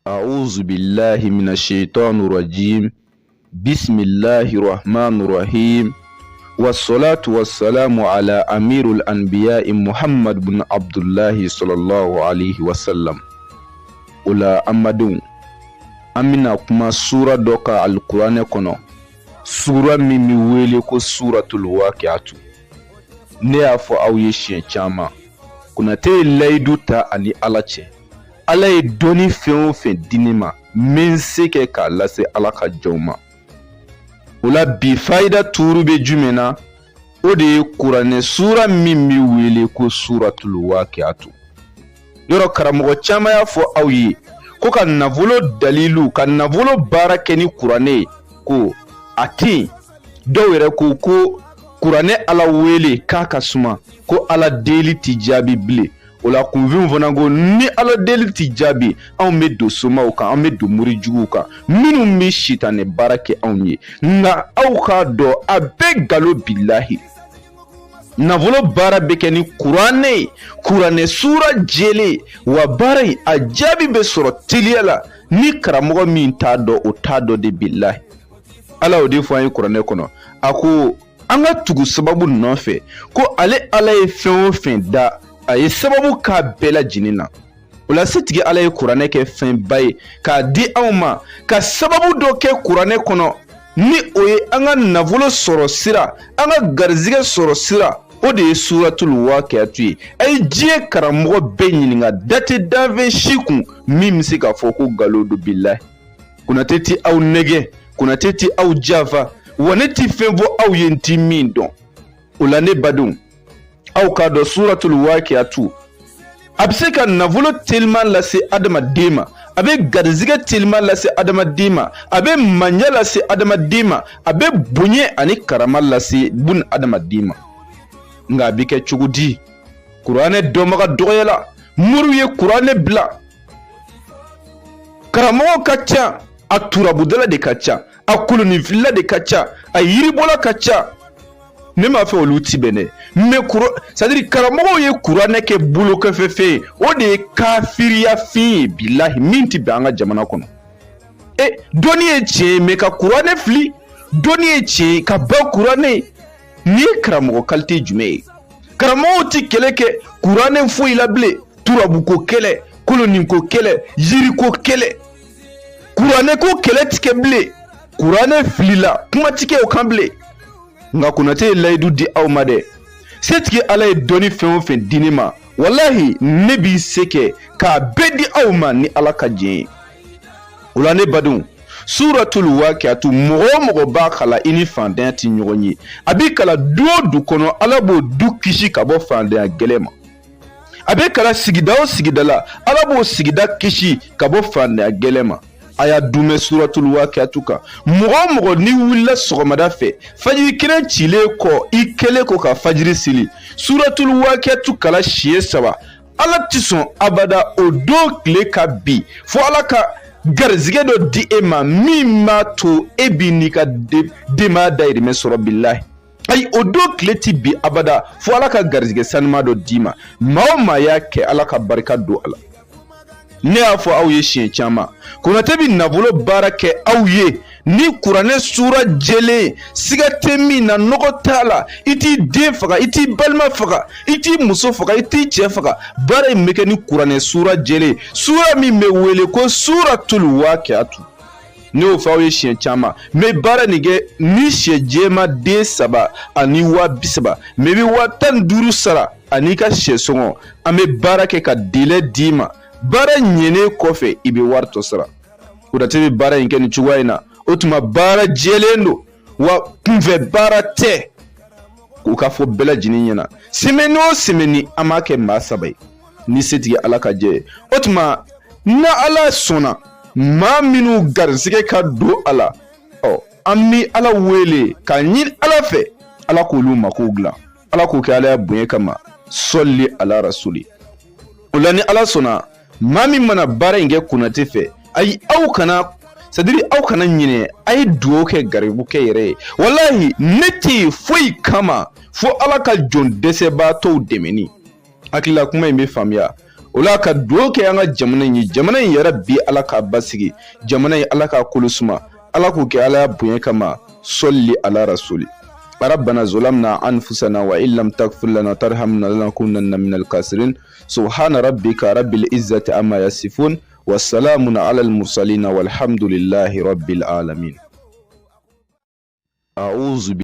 أعوذ بالله من الشيطان الرجيم. بسم الله الرحمن الرحيم. والصلاة والسلام على أمير الأنبياء محمد بن عبد الله صلى الله عليه وسلم. Ola amadou amina kuma sura doka al-Qur'an kono sura mimi wele ko suratul waqi'atu ne afo awye chien chama Konaté laydu ta ani alache ala ye doni fen fen dinima min seke ka lase ala ka jawma ola bi faida turube jumena ode Qur'an sura mimi wele ko suratul waqi'atu yoro karamogo chama ya fo awye ko ka navolo dalilu ka navolo barake ni Qur'an ko ati dowere ko Qur'an ala wele kaka suma ko ala deli tijabi ble ola kunvin vonango ni ala deli tijabi an me do soma o kan an me do muri jugu kan minu mi shitane barake anye nga aw ka do abe galo billahi navolo bara beke ni Qur'an sura jele wa barai ajabi be soro tiliala ni karamogo min ta do o ta do de billahi ala o de fo an Qur'an kono ako anga tugu sababu nofe ko ale ala ye fen fen da ay sababu ka bela jinina ola setigi ala ye Qur'an ke fen bay ka di awma ka sababu do ke Qur'an kono ni oye anga navolo soro sira anga garzige soro sira o de suratul waqi'atu ay jie karamogo be nyininga date dave shikun mimsi ka foko galodo billahi Konaté ti aw nege Konaté ti aw java waneti fenvo aw yenti min don olane badun aw ka do suratul waqi'atu abseka navolo telman lase adama dema abe garzige telman lase adama dema abe manya lase adama dema abe bunye ani karama lase bun adama dema nga bike chugudi Qur'an domaga doyela muruye Qur'an bla karamo kacha aturabudala de kacha akuluni villa de kacha ayiribola kacha ne ma fe oluti bene me c'est-à-dire karamo ye Qur'an ke bulo ke fefe o de kafiriya fi billahi minti banga jamana kono e doni e che me ka Qur'an fli doni e che ka ba Qur'an ni karamo kalti jume karamo ti keleke Qur'an fo ilable turabuko kele koloni ko kele yiriko kele Qur'an ko kele tike ble Qur'an flila kuma tike o kamble nga Konaté laydu di awmade setki ala e doni fen fen dinima wallahi nebi seke ka bedi awma ni ala ka je ulane badun suratul waqi'atu mogo ba kala ini fanden ti nyogoni abi kala du kono ala bo du kishi ka bo fanden gelema abi kala sigidala ala bo sigida kishi ka bo fanden gelema aya dume suratul waqi'atu ka mogo ni willa sogomada fe fajiri kire chile ko ikele ko ka fajiri sili suratul waqi'atu kala shiye saba ala tison abada odo kle ka bi fo ala ka garzige do di ema mima to ebini ka dema dairi me soro billahi ay odo kleti bi abada fo ala ka garzige sanma do dima mauma yake ala ka barka do ala ne afo awye chien chama Konaté bi navolo barake awye ni Qur'an sura jele siga temi na nogo tala iti de faga iti balma faga iti muso faga iti che faga bare meke ni Qur'an sura jele sura mi me wele ko suratul waqi'atu ne o fawe chien chama me bara nige ni jema de saba ani wa bisaba me bi watan duru sara ani ka songo ame barake ka dile dima bara nyene kofe ibe warto sara Konaté bara inke ni chuwaina otuma bara jelendo wa kunve bara te ko fo bela jininyana simeni amake masabai ni setigi ala ka je otuma na ala sona ma minu garzige ka do ala ammi ala wele ka nyin ala fe ala ko luma ko gla ala ko ke ala bunye kama solli ala rasuli ulani ala sona mami mana bara inge Konaté fe ay aukana sadiri aukana nyine ay duoke garibu ke yere wallahi neti foi kama fo alaka jon dese ba to demeni akila kuma imbe famia ola ka duwawu kɛ an ka jamana in ye, jamana in yɛrɛ bi Ala k'a basigi, jamana in Ala k'a kolo suma, Ala k'o kɛ Ala bonya kama. Solli ala rasuli. ربنا ظلمنا أنفسنا وإن لم تغفر لنا وترحمنا لنكونن من الخاسرين. سبحان ربك رب العزة عما يصفون والسلام على المرسلين والحمد لله رب العالمين. أعوذ